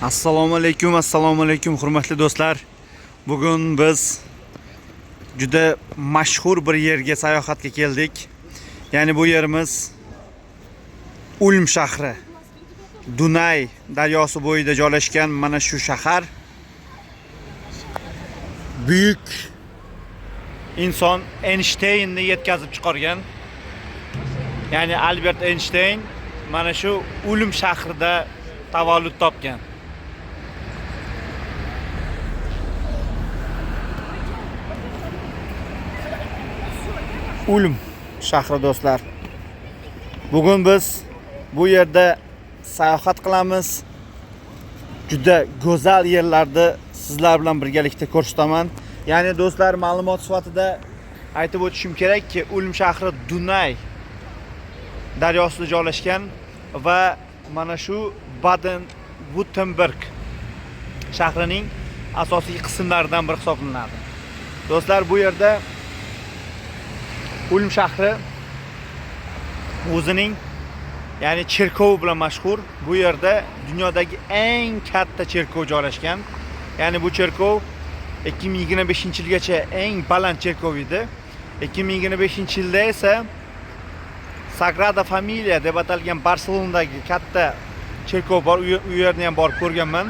Assalomu alaykum hurmatli do'stlar. Bugun biz juda mashhur bir yerga sayohatga keldik. Ya'ni bu yerimiz Ulm shahri. Dunay daryosi bo'yida joylashgan mana shu shahar buyuk inson Einsteinni yetkazib chiqargan. Ya'ni Albert Einstein mana shu Ulm shahrida tavallud topgan. Ulm shahri do'stlar. Bugun biz bu yerda sayohat qilamiz. Juda go'zal yerlarni sizlar bilan birgalikda ko'rsataman. Ya'ni do'stlar, ma'lumot sifatida aytib o'tishim kerakki, Ulm shahri Dunay daryosida joylashgan va mana shu Baden-Württemberg shahrining asosiy qismlaridan biri hisoblanadi. Do'stlar, bu yerda Ulm shahri o'zining ya'ni cherkovi bilan mashhur. Bu yerda dunyodagi eng katta cherkov joylashgan. Ya'ni bu cherkov 2025-yilgacha eng baland cherkov edi. 2025-yilda esa Sagrada Familia deb atalgan Barselonadagi katta cherkov bor. U yerni ham borib ko'rganman.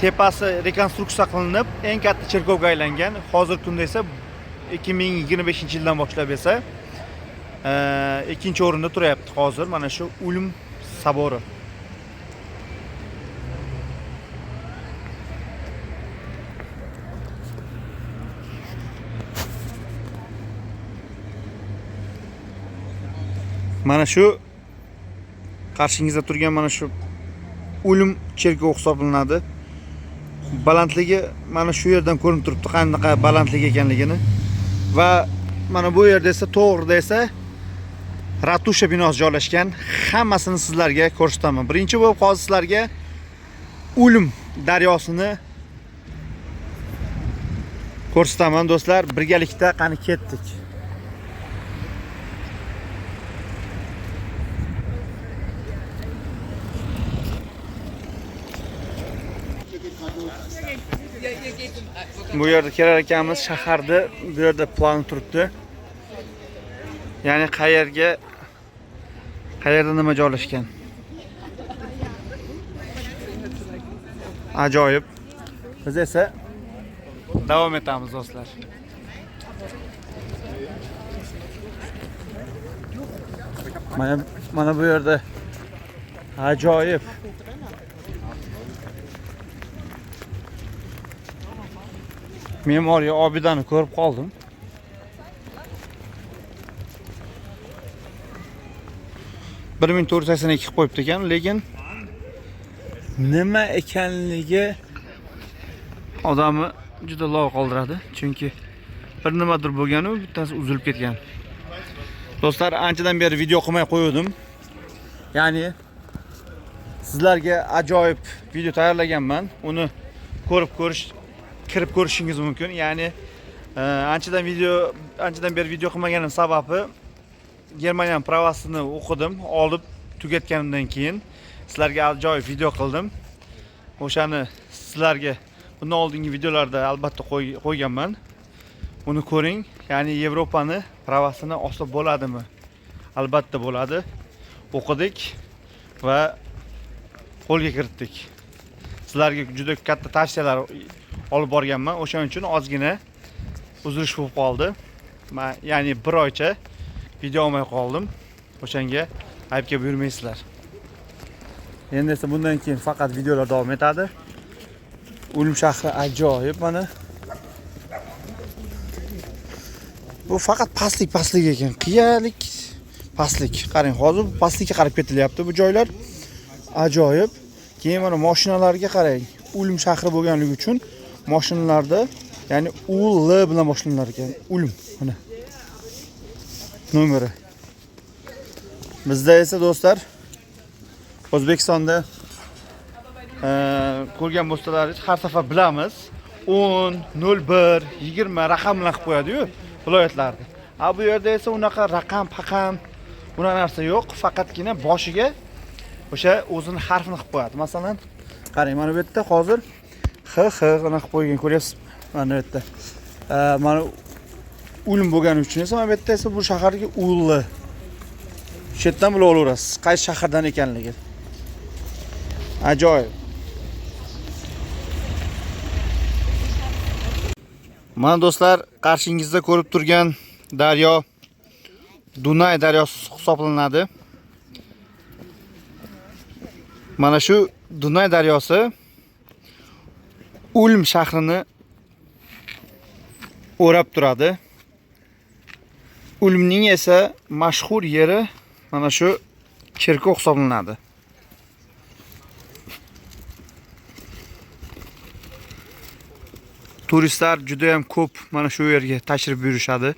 Tepasi rekonstruksiya qilinib, eng katta cherkovga aylangan. Hozirgi kunda esa 2025-yildan boshlab esa ikkinchi o'rinda turayapti hozir mana shu Ulm sabori. Mana shu qarshingizda turgan mana shu Ulm cherkovi hisoblanadi. Balandligi mana shu yerdan ko'rinib turibdi, qanaqa balandlik ekanligini. Va mana bu yerda esa to'g'rida esa ratusha binosi joylashgan. Hammasini sizlarga ko'rsataman. Birinchi bo'lib hozir sizlarga Ulm daryosini ko'rsataman do'stlar. Birgalikda qani ketdik. Bu yerda kelar ekanmiz, shaharda bu yerda plan turibdi. Ya'ni qayerda nima joylashgan. Ajoyib. Biz esa davom etamiz do'stlar. Mana bu yerda ajoyib memoriya obidani ko'rib qoldim. Bir 1482 qilib qo'yibdi ekan, lekin nima ekanligi odamni juda lol qoldiradi. Chunki bir nimadir bo'lgan-u, bittasi uzilib ketgan. Do'stlar, anchadan beri video qilmay qo'ydim. Ya'ni sizlarga ajoyib video tayyorlaganman. Uni kirib ko'rishingiz mumkin. Ya'ni anchadan beri video qilmaganim sababi Germaniya pravasini o'qidim, olib tugatganimdan keyin sizlarga ajoyib video qildim. O'shani sizlarga bundan oldingi videolarda albatta qo'yganman. Uni ko'ring. Ya'ni Yevropani pravasini olsa bo'ladimi? Albatta bo'ladi. O'qidik va qo'lga kiritdik. Sizlarga juda katta tavsiyalar olib borganman. O'shaning uchun ozgina uzilish bo'lib qoldi. Men ya'ni bir oycha video olmay qoldim. O'shanga aybga buyurmaysizlar. Endi esa bundan keyin faqat videolar davom etadi. Ulm shahri ajoyib mana. Bu faqat pastlik ekan. Qiyalik pastlik. Qarang, hozir pastlikka qarab ketilyapti bu joylar. Ajoyib. Keyin mana mashinalarga qarang. Ulm shahri bo'lganligi uchun mashinalarda ya'ni UL bilan boshlanar ekan. Ulm mana nomeri. Bizda esa do'stlar O'zbekistonda ko'rgan bo'lsalaringiz har safar bilamiz. 10, 01, 20 raqam bilan qilib qo'yadi-yu viloyatlarda. Bu yerda esa unaqa raqam, bunaqa narsa yo'q. Faqatgina boshiga o'sha o'zini harfini qilib qo'yadi. Masalan, qarang, mana bu yerda hozir h qilib qo'ygan, ko'ryapsiz? Mana bu yerda. Mana ulm bo'lgani uchun esa mana bu yerda esa bu shaharga ulli. Shu yerdan bilib olaverasiz, qaysi shahardan ekanligi. Ajoyib. Mana do'stlar, qarshingizda ko'rib turgan daryo Dunay daryosi hisoblanadi. Mana shu Dunay daryosi Ulm shahrini o'rab turadi. Ulmning esa mashhur yeri mana shu cherkov hisoblanadi. Turistlar juda ham ko'p mana shu yerga tashrif buyurishadi.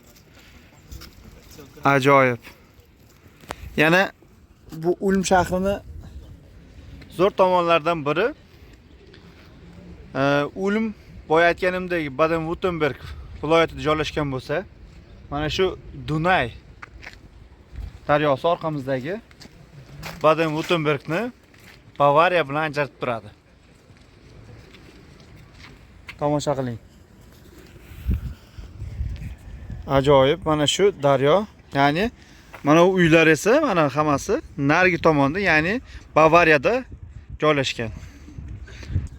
Ajoyib. Yana bu Ulm shahrini zo'r tomonlardan biri Ulm boya aytganimdek Baden-Württemberg viloyatida joylashgan bo'lsa, mana shu Dunay daryosi orqamizdagi Baden-Württembergni Bavariya bilan ajratib turadi. Tomosha qiling. Ajoyib, mana shu daryo, ya'ni mana bu uylar esa mana hammasi narigi tomonda, ya'ni Bavariyada joylashgan.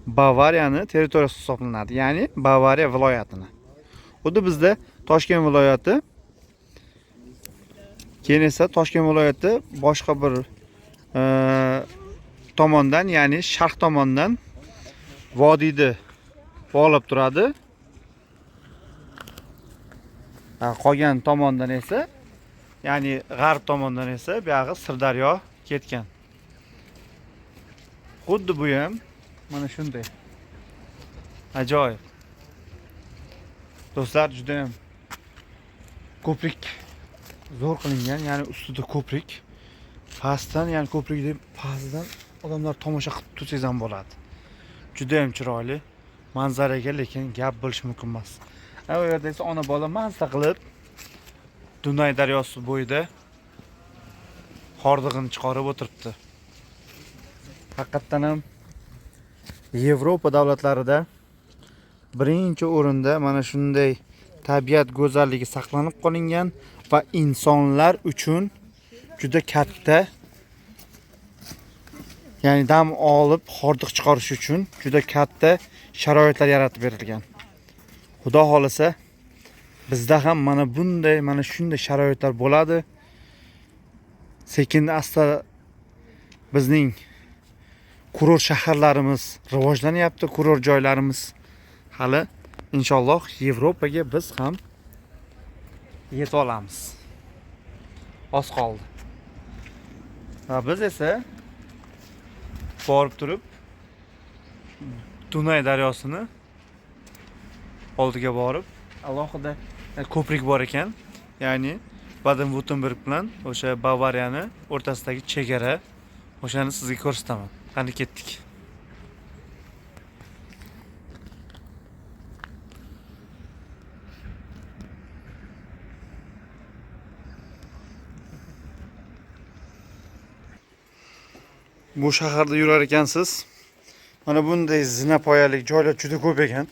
Bavariyani territoriyasi hisoblanadi, ya'ni Bavariya viloyatini. Xuddi bizda Toshkent viloyati, keyin esa Toshkent viloyati boshqa bir tomondan, ya'ni sharq tomondan vodiyni bog'lab turadi. Qolgan tomondan esa, ya'ni g'arb tomondan esa bu yog'i Sirdaryo ketgan. Xuddi bu ham mana shunday. Ajoyib. Do'stlar, juda ham ko'prik zo'r qilingan, ya'ni ustida ko'prik, pastdan, ya'ni ko'prik deb pastdan odamlar tomosha qilib tursangiz ham bo'ladi. Juda ham chiroyli manzaraga, lekin gap bo'lish mumkin emas. Bu yerda esa ona bola mazza qilib Dunay daryosi bo'yida hordig'ini chiqarib o'tiribdi. Haqiqatan ham Yevropa davlatlarida birinchi o'rinda mana shunday tabiat go'zalligi saqlanib qolingan va insonlar uchun juda katta, ya'ni dam olib hordiq chiqarish uchun juda katta sharoitlar yaratib berilgan. Xudo xolasa bizda ham mana bunday, mana shunday sharoitlar bo'ladi. Sekin asta bizning kurort shaharlarimiz rivojlanyapti, kurort joylarimiz. Hali inshaalloh Yevropaga biz ham yetib olamiz. Oz qoldi. Va biz esa borib turib Dunay daryosini oldiga borib, alohida ko'prik bor ekan, ya'ni Baden-Württemberg bilan o'sha Bavariyani o'rtasidagi chegara, o'shani sizga ko'rsataman. Qani ketdik. Bu shaharda yurar ekansiz, mana bunday zinapoyalik joylar juda ko'p ekan.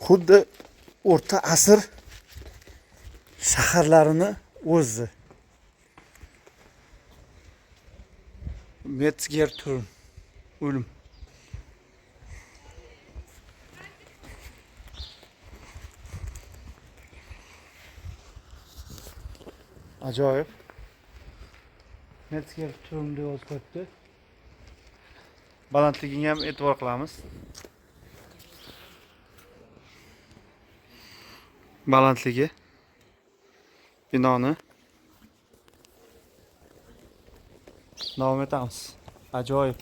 Xuddi o'rta asr shaharlarini o'zi. Metzger-Turm, Ulm. Ajoyib. Metzger-Turm deb yozib qo'yibdi. Balandligiga ham e'tibor qilamiz. Balandligi binoni. Davom etamiz. Ajoyib.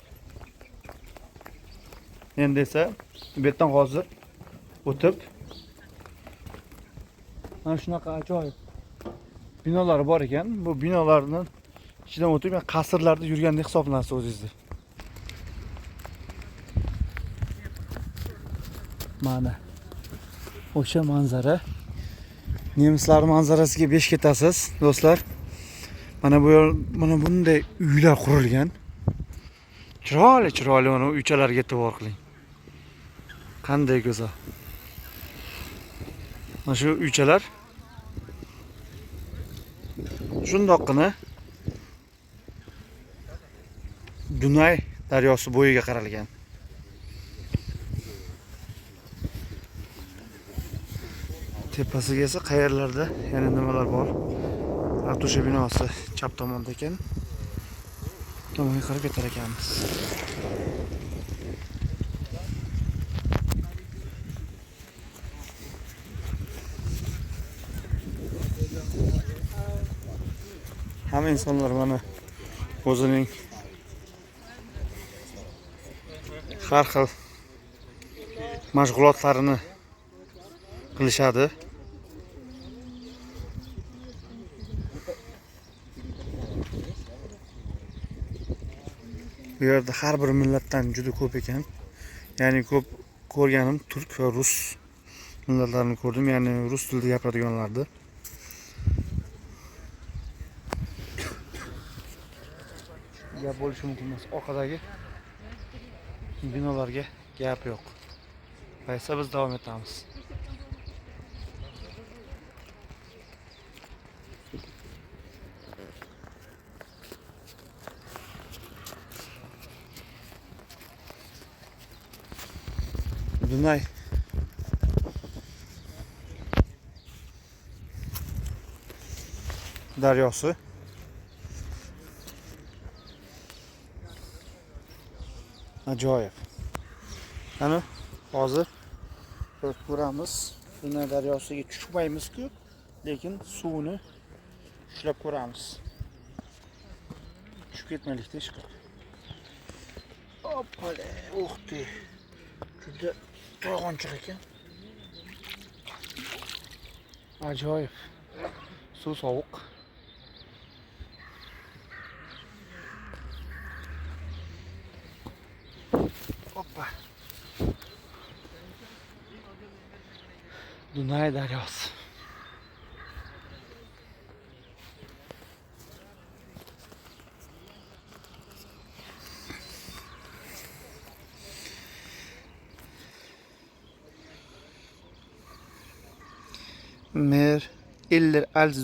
Endi esa bu yerdan hozir o'tib mana shunaqa ajoyib binolar bor ekan. Bu binolarning ichidan o'tib men qasrlarda yurgandek hisoblanasiz o'zingizni. Mana o'sha manzara. Nemislar manzarasiga besh ketasiz, do'stlar. Mana bu yer, mana bunday uylar qurilgan. Chiroyli mana uychalarga e'tibor qiling. Qanday go'zal. Mana shu uychalar shundoqqina Dunay daryosi bo'yiga qaralgan. Tepasiga esa qayerlarda yana nimalar bor? Ratusha binosi chap tomonda ekan. Tomonga qarab ketar ekanmiz. Hamma insonlar mana o'zining har xil mashg'ulotlarini qilishadi. Bu yerda har bir millatdan juda ko'p ekan. Ya'ni ko'p ko'rganim turk va rus millatlarini ko'rdim, ya'ni rus tilida gapiradiganlarni. Gap bo'lishi mumkin emas. Orqadagi binolarga gap yo'q. Qaysa biz davom etamiz. Dunay daryosi ajoyib. Ana hozir ko'ramiz. Dunay daryosiga tushmaymiz-ku, lekin suvni ushlab ko'ramiz. Tushib ketmaylikda ish qilib. Hoppale, o'xti. Juda to'g'onchiq ekan. Ajoyib. Suv sovuq. Hoppa. Dunay daryosi. Mer eller als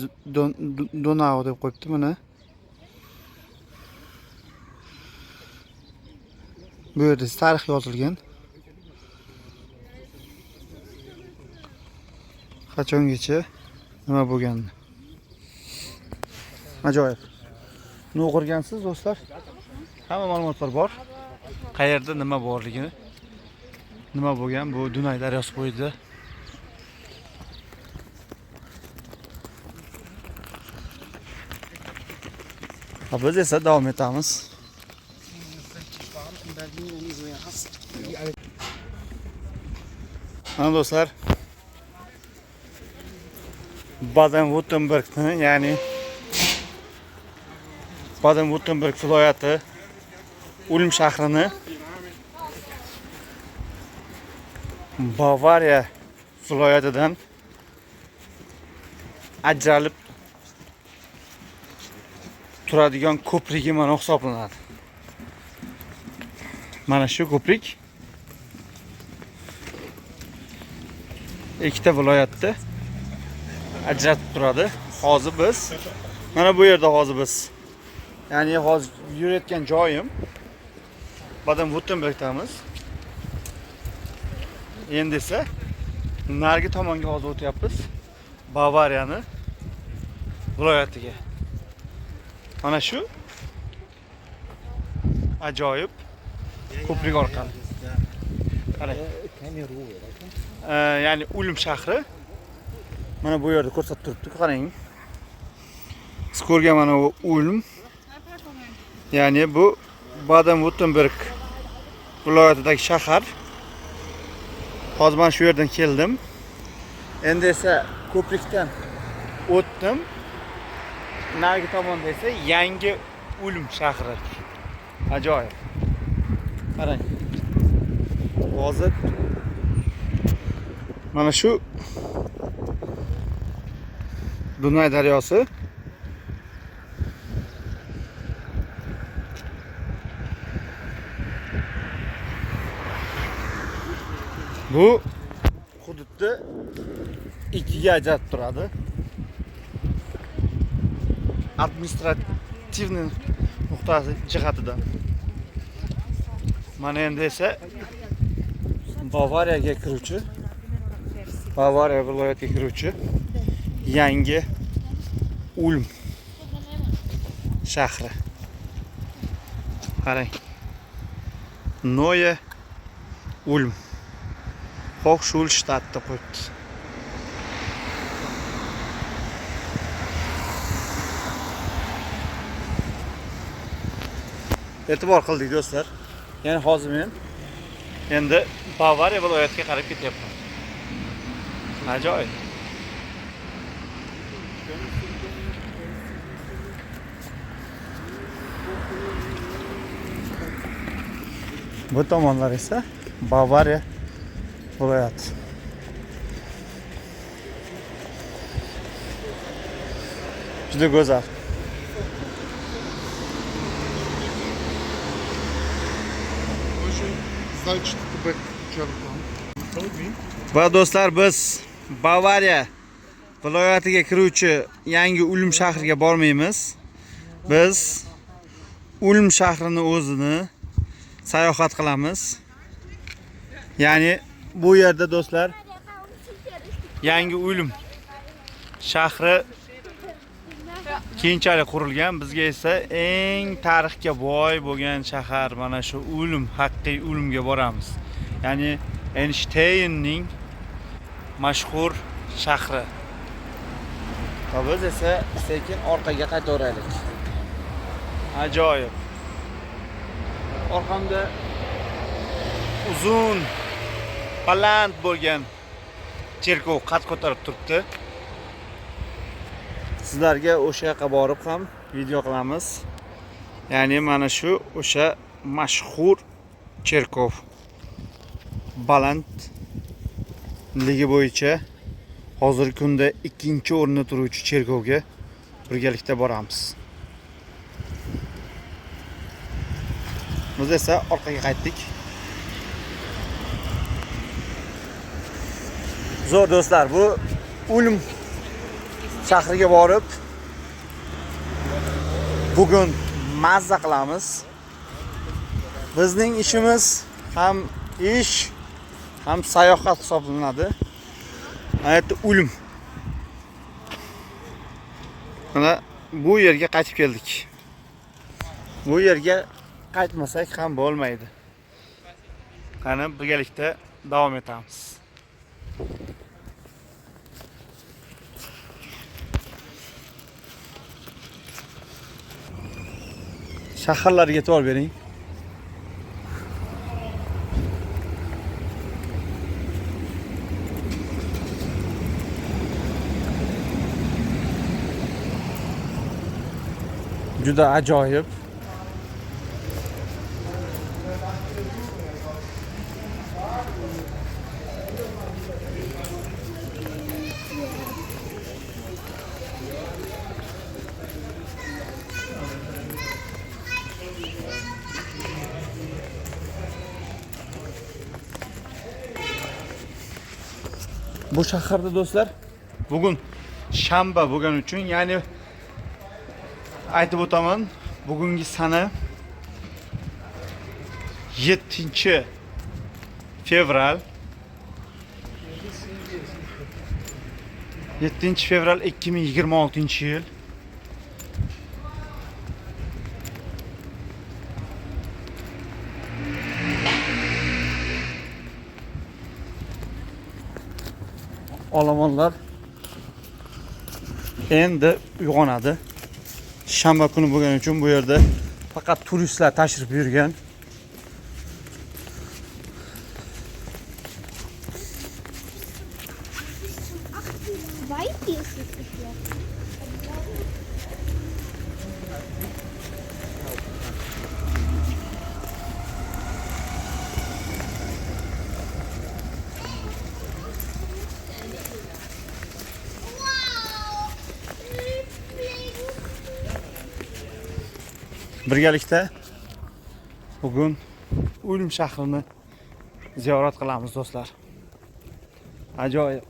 Donau deb qo'yibdi mana. Bu yerda tarix yozilgan. Qachongacha nima bo'lgandi? Ajoyib. Buni o'qirgansiz do'stlar? Hamma ma'lumotlar bor. Qayerda nima borligini, nima bo'lgan bu Dunay daryosi bo'yida. Biz esa davom etamiz. Mana do'stlar, Baden-Württembergni, ya'ni Baden-Württemberg viloyati Ulm shahrini Bavariya viloyatidan ajralib turadigan ko'prigi mana hisoblanadi. Mana shu ko'prik ikkita viloyatda ajratib turadi. Hozir biz mana bu yerda ya'ni hozir yurayotgan joyim Baden-Württembergdamiz. Endi esa narigi tomonga hozir o'tyapmiz. Bavariyani viloyatiga. Mana shu ajoyib ko'prik orqali. Qarang. Ya'ni Ulm shahri mana bu yerda ko'rsatib turibdi. Qarang. Siz ko'rgan mana bu Ulm. Ya'ni bu Baden-Württemberg viloyatidagi shahar. Hozir men shu yerdan keldim. Endi esa ko'prikdan o'tdim. Narigi tomonda esa yangi Ulm shahri. Ajoyib. Qarang. Hozir mana shu Dunay daryosi Bu hududni ikkiga ajratib turadi. Administrativniy nuqtasi jihatidan. Mana endi esa Bavariyaga kiruvchi, Bavariya viloyatiga kiruvchi yangi Ulm shahri. Qarang. Neue Ulm. Hochschulstadt deb qo'yibdi. E'tibor qildik do'stlar. Ya'ni hozir men endi Bavariya viloyatiga qarab ketyapman. Ajoyib. Bu tomonlar esa Bavariya viloyati. Juda go'zal. Va do'stlar, biz Bavariya viloyatiga kiruvchi yangi Ulm shahriga bormaymiz. Biz Ulm shahrini o'zini sayohat qilamiz. Ya'ni bu yerda do'stlar yangi Ulm shahri keyinchalik qurilgan. Bizga esa eng tarixga boy bo'lgan shahar mana shu Ulm, haqiqiy Ulmga boramiz. Ya'ni Einsteinning mashhur shahri. Va biz esa sekin orqaga qaytaveraylik. Ajoyib. Orqamda uzun, baland bo'lgan cherkov qad ko'tarib turibdi. Sizlarga o'sha yoqqa borib ham video qilamiz. Ya'ni mana shu o'sha mashhur cherkov. Balandligi bo'yicha hozirgi kunda ikkinchi o'rinda turuvchi cherkovga birgalikda boramiz. Biz esa orqaga qaytdik. Zo'r do'stlar, bu Ulm shahriga borib bugun mazza qilamiz. Bizning ishimiz ham ish, ham sayohat hisoblanadi. Aytdi Ulm. Mana bu yerga qaytib keldik. Bu yerga qaytmasak ham bo'lmaydi. Qani birgalikda davom etamiz. Shaharlarga e'tibor bering. Juda ajoyib. Bu shaharda do'stlar bugun shanba bo'lgani uchun, ya'ni aytib o'taman, bugungi sana 7-fevral 2026-yil. Olomonlar endi uyg'onadi. Shanba kuni bo'lgani uchun bu yerda faqat turistlar tashrif buyurgan. Birgalikda bugun Ulm shahrini ziyorat qilamiz do'stlar. Ajoyib.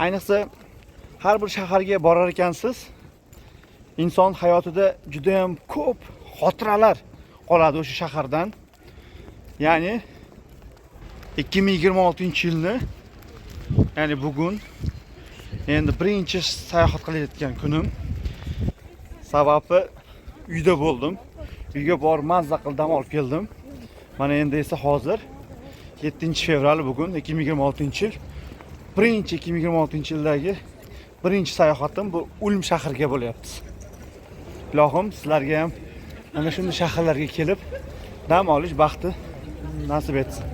Ayniqsa har bir shaharga borar ekansiz, inson hayotida juda ham ko'p xotiralar qoladi o'sha shahardan. Ya'ni 2026-yilni, ya'ni bugun endi birinchi sayohat qilayotgan kunim. Sababi uyda bo'ldim. Uyga borib mazza qilib dam olib keldim. Mana endi esa hozir 7-fevral bugun 2026-yil. Birinchi 2026-yildagi birinchi sayohatim bu Ulm shahriga bo'lyapti. Ilohim sizlarga ham ana shunday shaharlarga kelib dam olish baxti nasib etsin.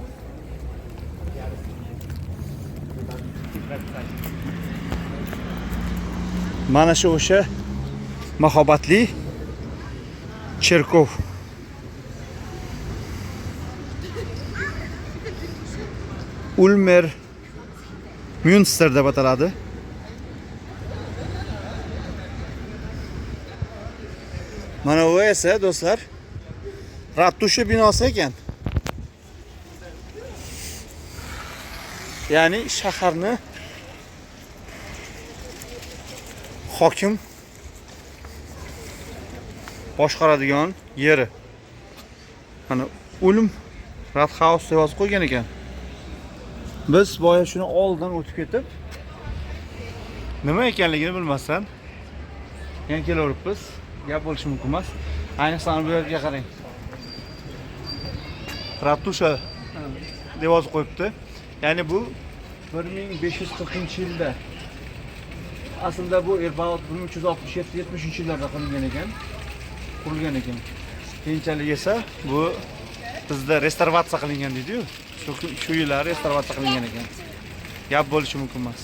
Mana shu o'sha mahobatli cherkov. Ulmer Münster deb ataladi. Mana bu esa do'stlar Ratusha binosi ekan. Ya'ni shaharni hokim boshqaradigan yeri. Mana Ulm Rathaus deb yozib qo'ygan ekan. Biz boya shuni oldidan o'tib ketib, nima ekanligini bilmasdan yana kelaveribmiz. Gap bo'lishi mumkin emas. Ayniqsa bu yerga qarang. Ratusha deb yozib qo'yibdi. Ya'ni bu 1540-yilda. Aslida bu about 1367-70-yillarda qilingan ekan. Qurilgan ekan. Keyinchalik esa bu bizda restavratsiya qilingan deydi-yu. Shu yillar restavratsiya qilingan ekan. Gap bo'lishi mumkin emas.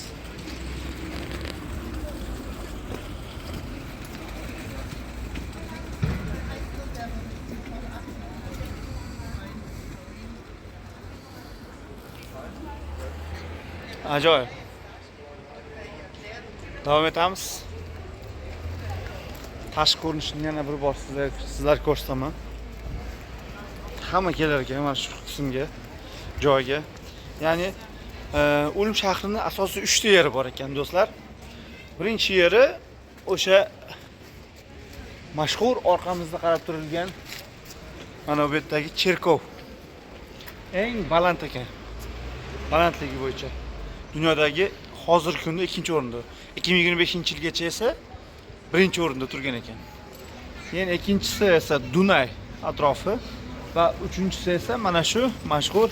Ajoyib. Davom etamiz. Tashqi ko'rinishini yana bir bor sizlarga ko'rsataman. Hamma kelar ekan mana shu qismga, joyga. Ya'ni Ulm shahrining asosiy 3 ta yeri bor ekan do'stlar. Birinchi yeri o'sha mashhur orqamizda qarab turilgan mana bu yerdagi cherkov. Eng baland ekan. Balandligi bo'yicha dunyodagi hozirgi kunda 2-o'rinda. 2025-yilgacha esa 1-o'rinda turgan ekan. Yana ikkinchisi esa Dunay atrofi va uchinchisi esa mana shu mashhur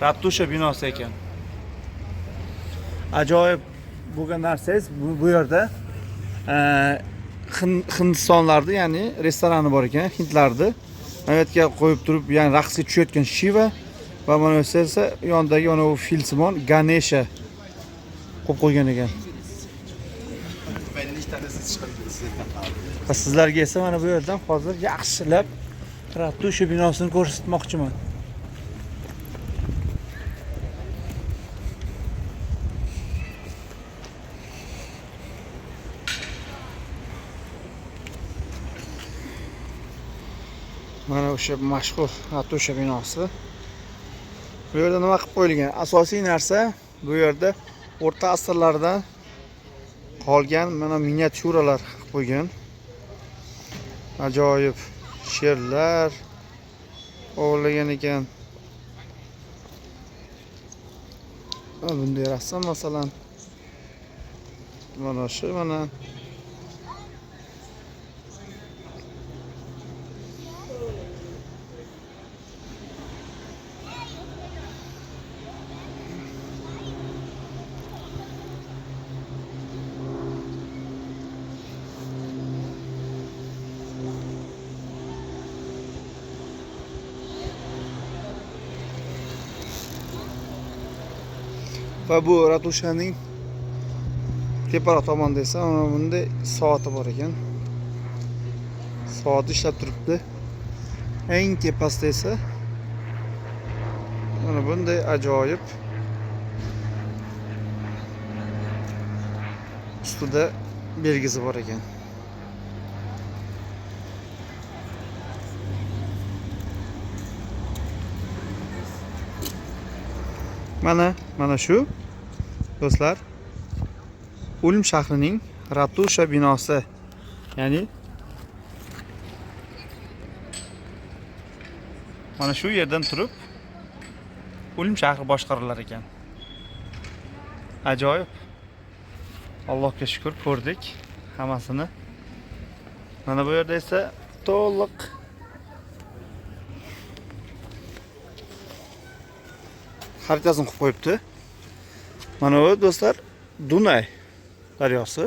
Ratusha binosi ekan. Ajoyib bo'lgan narsangiz bu yerda Hindistonlarda, ya'ni restorani bor ekan, hindlarni. Mana bu yerga qo'yib turib, ya'ni raqsga tushayotgan Shiva va mana bu esa yonidagi mana bu filsimon Ganesha qo'yib qo'ygan ekan. Sizlarga esa mana bu yerdan hozir yaxshilab Ratusha binosini ko'rsatmoqchiman. Mana o'sha mashhur Ratusha binosi. Bu yerda nima qilib qo'yilgan? Asosiy narsa bu yerda o'rta asrlardan qolgan mana miniatyuralar qilib qo'ygan. Ajoyib sherlar ovlagan ekan. Bunday rassom masalan mana shu mana va bu Ratushaning teparoq tomonda esa mana bunday soati bor ekan. Soat ishlab turibdi. Eng tepasida esa mana bunday ajoyib ustida belgisi bor ekan. Mana shu do'stlar, Ulm shahrining ratusha binosi, ya'ni mana shu yerdan turib Ulm shahri boshqarilar ekan. Ajoyib. Allohga shukr, ko'rdik hammasini. Mana bu yerda esa to'liq xaritasini qilib qo'yibdi. Mana bu do'stlar Dunay daryosi.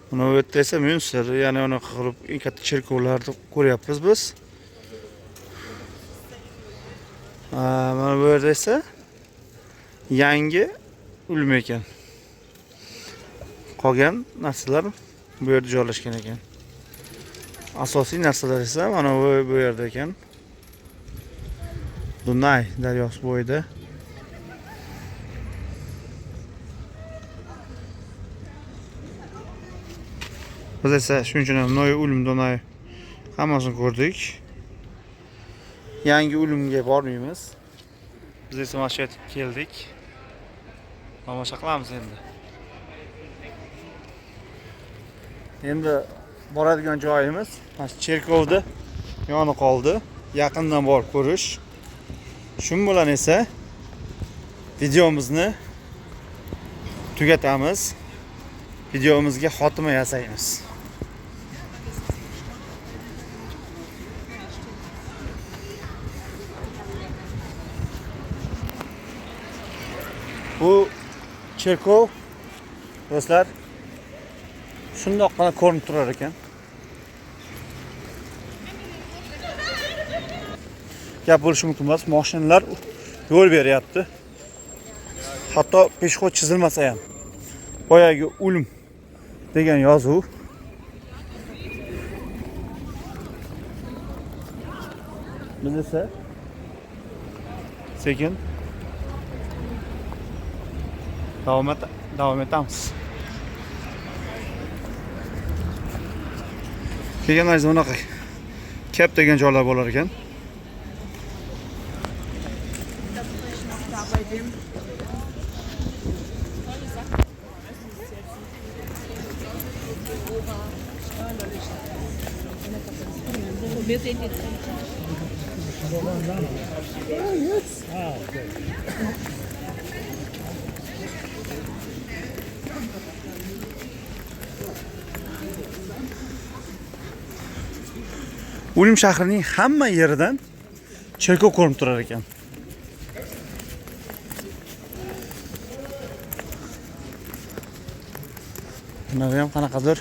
Mana bu yerda esa Münster, ya'ni uni qilib eng katta cherkovlarni ko'ryapmiz biz. Mana bu yerda esa yangi Ulm ekan. Qolgan narsalar bu yerda joylashgan ekan. Asosiy narsalar esa mana bu yerda ekan. Dunay daryosi bo'yida. Biz esa shunchalik ham Noy Ulm Dunay hammasini ko'rdik. Yangi Ulmga bormaymiz. Biz esa mana shu yerga keldik. Tomosha qilamiz endi. Endi boradigan joyimiz mana shu cherkovda yoni qoldi. Yaqindan borib ko'rish. Shun bilan esa videomizni tugatamiz. Videomizga xotima yasaymiz. Bu cherkov do'stlar shundoqqina ko'rinib turar ekan. Gap bo'lishi mumkin emas, mashinalar yo'l beryapti. Hatto peshxod chizilmasa ham boyagi Ulm degan yozuv biz esa sekin davom etamiz. Kelganlaringizda bunaqa kap degan joylar bo'lar ekan. Ulm shahrining hamma yeridan cherkov ko'rinib turar ekan. Bunda ham qanaqadir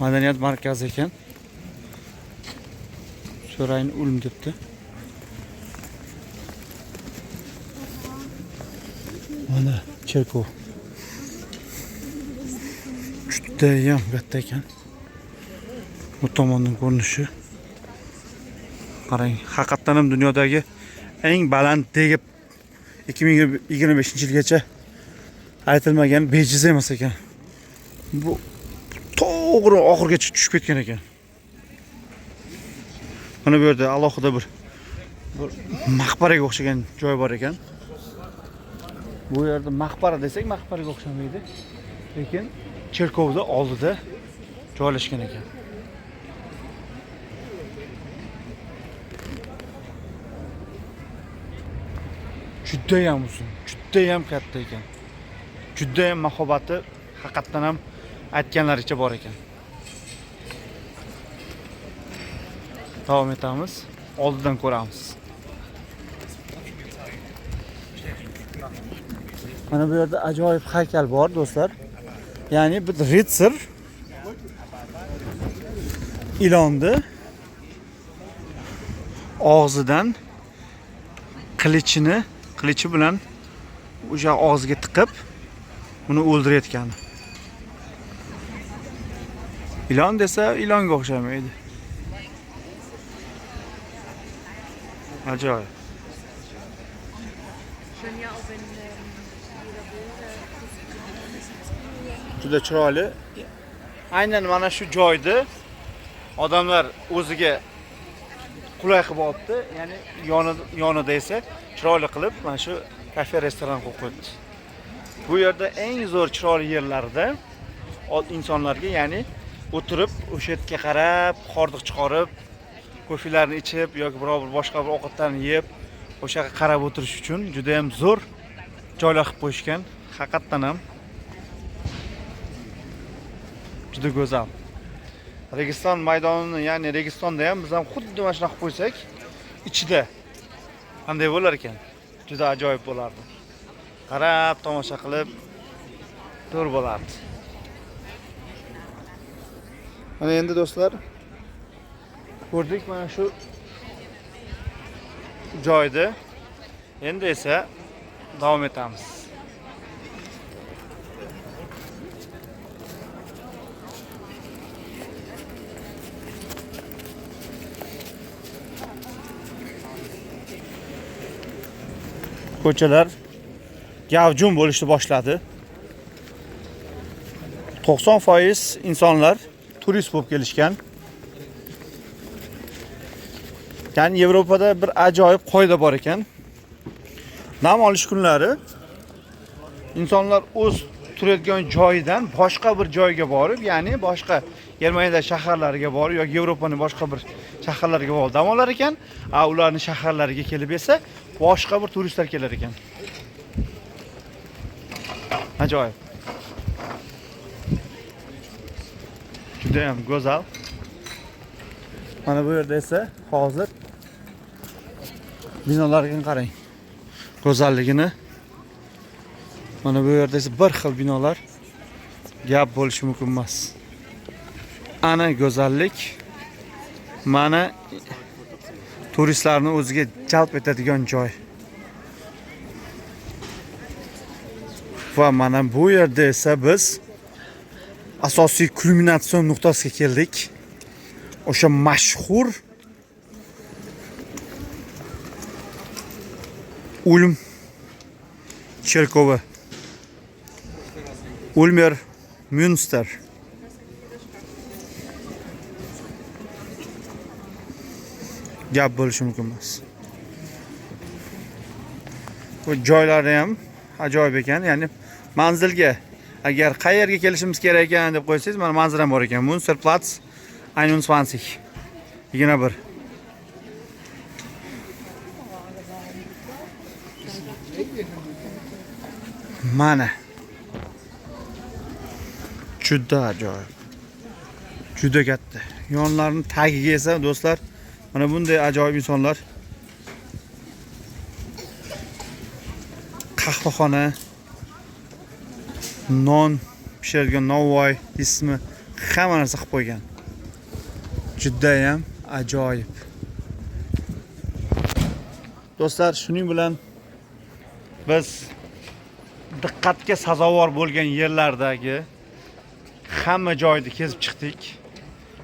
madaniyat markazi ekan. So'rayin Ulm debdi. Mana cherkov. Juda ham katta ekan. Bu tomonning ko'rinishi. Qarang, haqiqatan ham dunyodagi eng baland degib 2025-yilgacha aytilmagan bejiz emas ekan. Bu to'g'ri oxirgacha tushib ketgan ekan. Mana bu yerda alohida bir maqbaraga o'xshagan joy bor ekan. Bu yerda maqbara desak maqbaraga o'xshamaydi, lekin cherkovda oldida joylashgan ekan. Judayam uzun, judayam katta ekan. Judayam mahobati haqiqatan ham aytganlaricha bor ekan. Davom etamiz, oldidan ko'ramiz. Mana bu yerda ajoyib haykal bor do'stlar. Ya'ni bu ritsar ilonni og'zidan qilichi bilan o'sha og'ziga tiqib uni o'ldirayotgan. Ilon desa ilonga o'xshamaydi. Ajoyib. Juda chiroyli. Aynan mana shu joyda odamlar o'ziga qulay qilib olibdi. Ya'ni yonida esa chiroyli qilib mana shu kafe, restoran qo'yib qo'yibdi. Bu yerda eng zo'r chiroyli yerlarda insonlarga, ya'ni o'tirib, o'sha yerga qarab, hordiq chiqarib, ko'filarni ichib yoki biror bir boshqa bir ovqatlarni yeb, o'sha yerga qarab o'tirish uchun juda ham zo'r joylar qilib qo'yishgan. Haqiqatan ham juda go'zal. Registon maydonini, ya'ni Registonda ham biz ham xuddi mana shunaqa qilib qo'ysak, ichida qanday bo'lar ekan? Juda ajoyib bo'lardi. Qarab, tomosha qilib to'g'ri bo'lardi. Mana endi do'stlar, ko'rdik mana shu joyda. Endi esa davom etamiz. Ko'chalar gavjum bo'lishni boshladi. 90% insonlar turist bo'lib kelishgan. Ya'ni Yevropada bir ajoyib qoida bor ekan. Dam olish kunlari insonlar o'z turadigan joyidan boshqa bir joyga borib, ya'ni boshqa Germaniya shaharlariga borib yoki Yevropaning boshqa bir shaharlariga borib dam olar ekan. Ularning shaharlariga kelib esa boshqa bir turistlar kelar ekan. Ajoyib. Juda ham go'zal. Mana bu yerda esa hozir binolarga qarang. Go'zalligini. Mana bu yerda esa bir xil binolar gap bo'lishi mumkin emas. Ana go'zallik. Mana turistlarni o'ziga jalb etadigan joy. Va mana bu yerda esa biz asosiy kulminatsion nuqtasiga keldik. O'sha mashhur Ulm cherkovi. Ulmer Münster. Gap bo'lishi mumkin emas. Bu joylari ham ajoyib ekan. Ya'ni manzilga agar qayerga kelishimiz kerak ekan deb qo'ysangiz, mana manzil ham bor ekan. Münsterplatz 21. 21. Mana. Juda ajoyib. Juda katta. Yonlarning tagiga esa do'stlar, mana bunday ajoyib insonlar. Qahvaxona, non pishiradigan novvoy ismi hamma narsa qilib qo'ygan. Juda ham ajoyib. Do'stlar, shuning bilan biz diqqatga sazovor bo'lgan yerlardagi hamma joyni kezib chiqdik.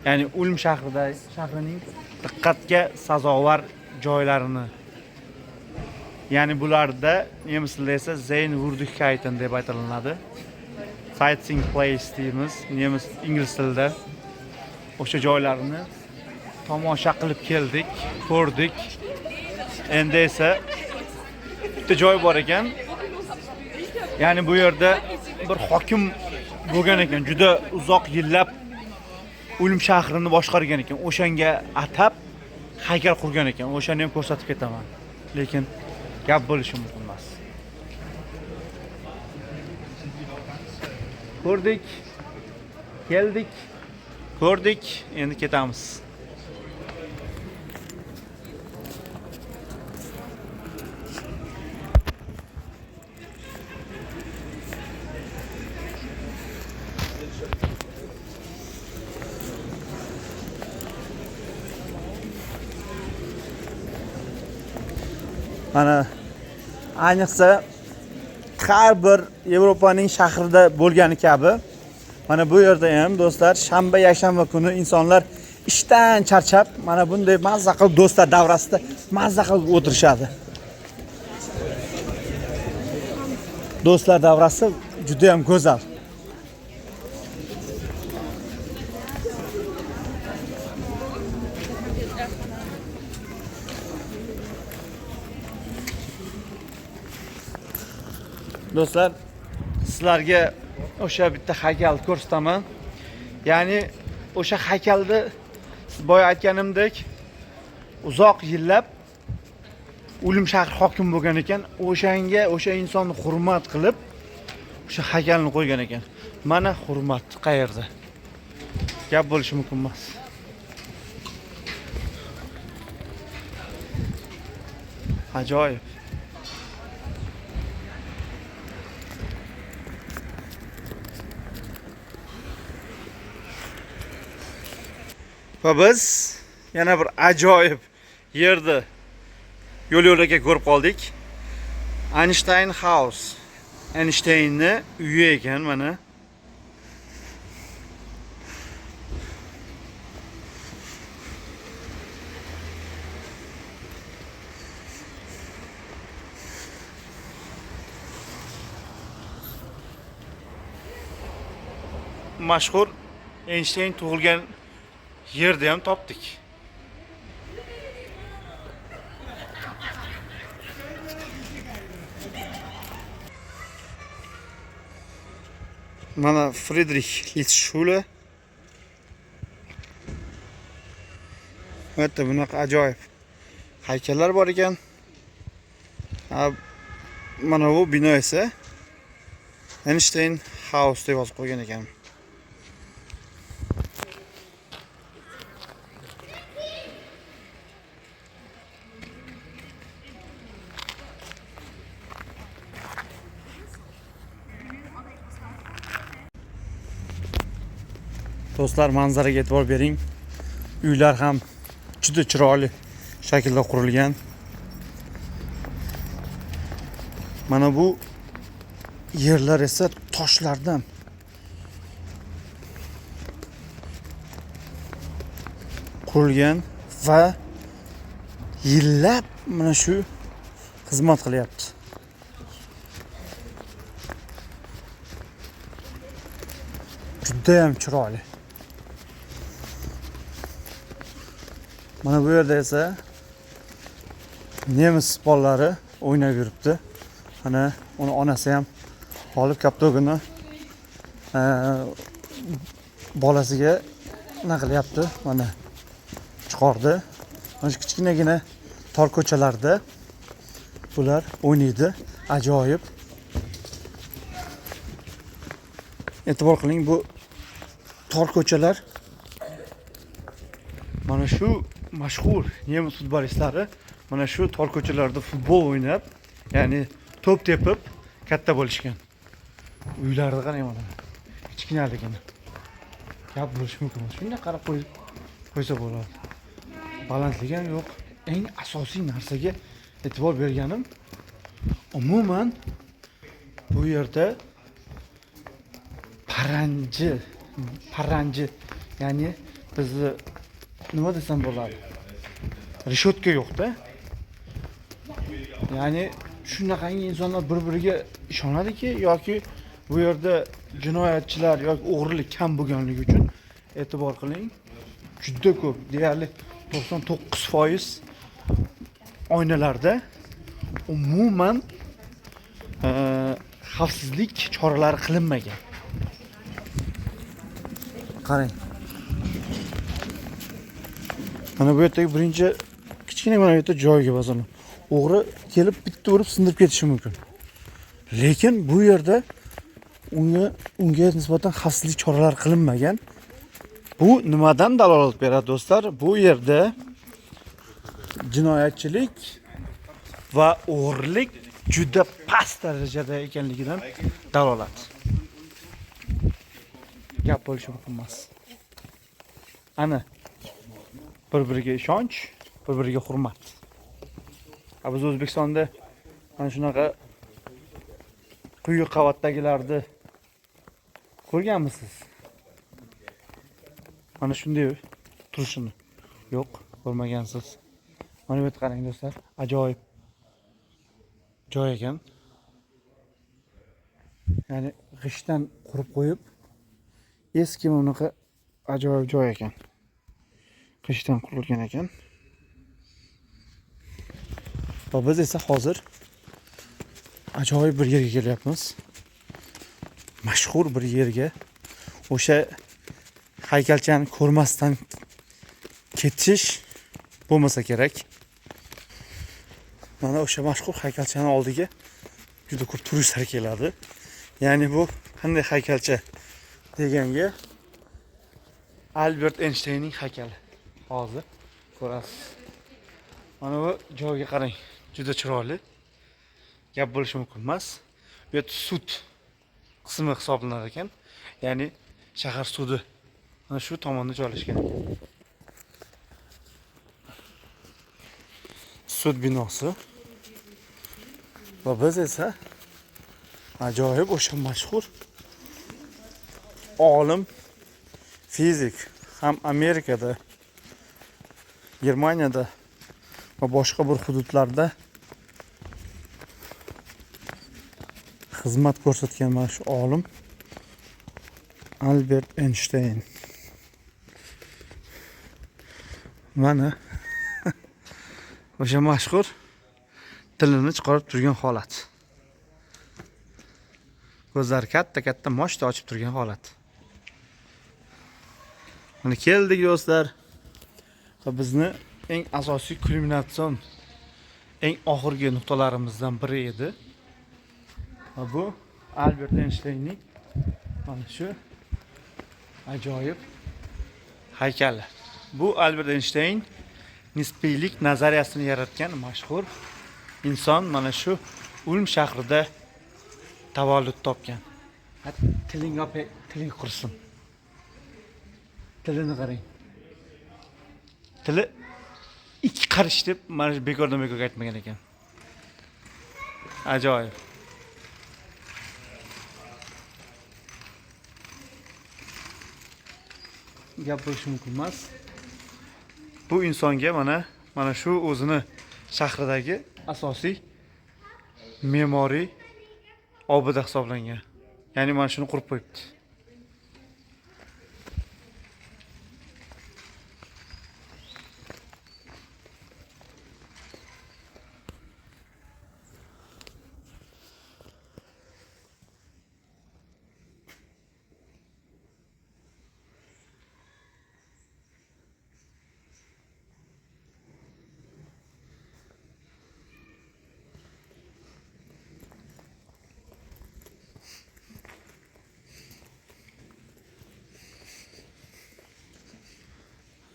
Ya'ni Ulm shahrining diqqatga sazovor joylarini. Ya'ni bularda nemis tilida esa Sehenswürdigkeiten deb aytiladi. Sightseeing place deymiz nemis ingliz tilida. O'sha joylarni tomosha qilib keldik, ko'rdik. Endi esa bitta joy bor ekan. Ya'ni bu yerda bir hokim bo'lgan ekan, juda uzoq yillab Ulm shahrini boshqargan ekan. O'shanga atab haykal qurgan ekan. O'shani ham ko'rsatib ketaman. Lekin gap bo'lishi mumkin emas. Ko'rdik, keldik, ko'rdik, endi ketamiz. Mana ayniqsa har bir Yevropaning shahrida bo'lgani kabi, mana bu yerda ham do'stlar, shanba, yakshanba kuni insonlar ishdan charchab, mana bunday mazza qilib do'stlar davrasida mazza qilib o'tirishadi. Do'stlar davrasi juda ham go'zal. Do'stlar, sizlarga o'sha bitta haykalni ko'rsataman. Ya'ni o'sha haykalni siz boya aytganimdek uzoq yillab O'lim shahar hokim bo'lgan ekan, o'sha insonni hurmat qilib o'sha haykalni qo'ygan ekan. Mana hurmat qayerda? Gap bo'lishi mumkin emas. Ajoyib. Va biz yana bir ajoyib yerda yo'l-yo'lakay ko'rib qoldik. Einstein House. Einstein'ni uyi ekan mana. Mashhur Einstein tug'ilgan yerda ham topdik. Mana Friedrich Litz Schule. Hatta bunaqa ajoyib haykallar bor ekan. Mana bu bino esa Einstein House deb yozib qo'ygan ekan. Do'stlar, manzaraga e'tibor bering. Uylar ham juda chiroyli shaklda qurilgan. Mana bu yerlar esa toshlardan. Qurilgan va yillab mana shu xizmat qilyapti. Juda ham chiroyli. Mana bu yerda esa nemis bolalari o'ynab yuribdi. Mana uni onasi ham olib kaptogini bolasiga nima qilyapti? Mana chiqardi. Mana shu kichkinagina tor ko'chalarda bular o'ynaydi. Ajoyib. E'tibor qiling, bu tor ko'chalar mana shu mashhur nemis futbolistlari mana shu tor ko'chalarda futbol o'ynab, ya'ni to'p tepib katta bo'lishgan. Uylarni qarang mana. Kichkinaligini. Gap bo'lishi mumkin. Shunday qarab qo'ysa bo'ladi. Balandligi ham yo'q. Eng asosiy narsaga e'tibor berganim, umuman bu yerda paranji, ya'ni bizni nima desam bo'ladi? Rishotka yo'q-da. Ya'ni shunaqangi insonlar bir-biriga ishonadiki, yoki bu yerda jinoyatchilar yoki o'g'rilik kam bo'lganligi uchun e'tibor qiling. Juda ko'p, deyarli 99% oynalarda umuman xavfsizlik choralari qilinmagan. Qarang. Mana bu yerdagi birinchi kichkina mana bu yerda joyga masalan o'g'ri kelib bitta urib sindirib ketishi mumkin. Lekin bu yerda unga nisbatan xavfsizlik choralari qilinmagan. Bu nimadan dalolat beradi do'stlar? Bu yerda jinoyatchilik va o'g'rilik juda past darajada ekanligidan dalolat. Gap bo'lishi mumkin emas. Ana bir-biriga ishonch, bir-biriga hurmat. Biz O'zbekistonda mana shunaqa quyi qavatdagilarni ko'rganmisiz? Mana shunday turishini. Yo'q, ko'rmagansiz. Mana bu yerga qarang do'stlar, ajoyib joy ekan. Ya'ni g'ishtdan qurib qo'yib, eski unaqa ajoyib joy ekan. G'ishtdan qurilgan ekan. Va biz esa hozir ajoyib bir yerga kelyapmiz. Mashhur bir yerga. O'sha haykalchani ko'rmasdan ketish bo'lmasa kerak. Mana o'sha mashhur haykalchani oldiga juda ko'p turistlar keladi. Ya'ni bu qanday haykalcha deganga Albert Einsteinning haykali. Hozir ko'rasiz. Mana bu joyga qarang, juda chiroyli. Gap bo'lishi mumkin emas. Bu yerda sud qismi hisoblanar ekan. Ya'ni shahar sudi mana shu tomonda joylashgan ekan. Sud binosi. Va biz esa ajoyib o'sha mashhur olim, fizik ham Amerikada, Germaniyada va boshqa bir hududlarda xizmat ko'rsatgan mana shu olim Albert Einstein. Mana o'sha mashhur tilini chiqarib turgan holat. Ko'zlari katta moshda ochib turgan holat. Mana keldik do'stlar. Va bizni eng asosiy kulminatsion, eng oxirgi nuqtalarimizdan biri edi. Va bu Albert Einsteinning mana shu ajoyib haykali. Bu Albert Einstein nisbiylik nazariyasini yaratgan mashhur inson mana shu Ulm shahrida tavallud topgan. Tiling qursin. Tilini qarang. Tili ikki qarish deb mana shu bekordan bekorga aytmagan ekan. Ajoyib. Gap bo'lishi mumkin emas. Bu insonga mana shu o'zini shahridagi asosiy me'moriy obida hisoblangan. Ya'ni mana shuni qurib qo'yibdi.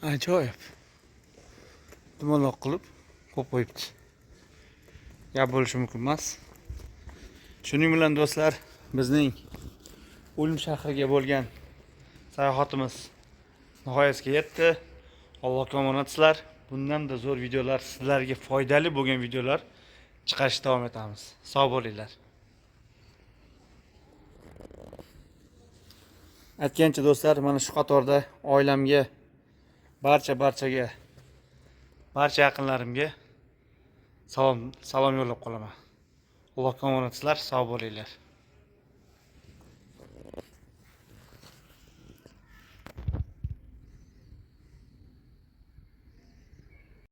Ajoyib. Dumaloq qilib qo'yib qo'yibdi. Gap bo'lishi mumkin emas. Shuning bilan do'stlar, bizning Ulm shahriga bo'lgan sayohatimiz nihoyasiga yetdi. Allohga omonatsizlar. Bundan da zo'r videolar, sizlarga foydali bo'lgan videolar chiqarishda davom etamiz. Sog' bo'linglar. Aytgancha do'stlar, mana shu qatorda oilamga, barchaga, barcha yaqinlarimga salom yo'llab qolaman. Allohga omonatsizlar, sog' bo'linglar.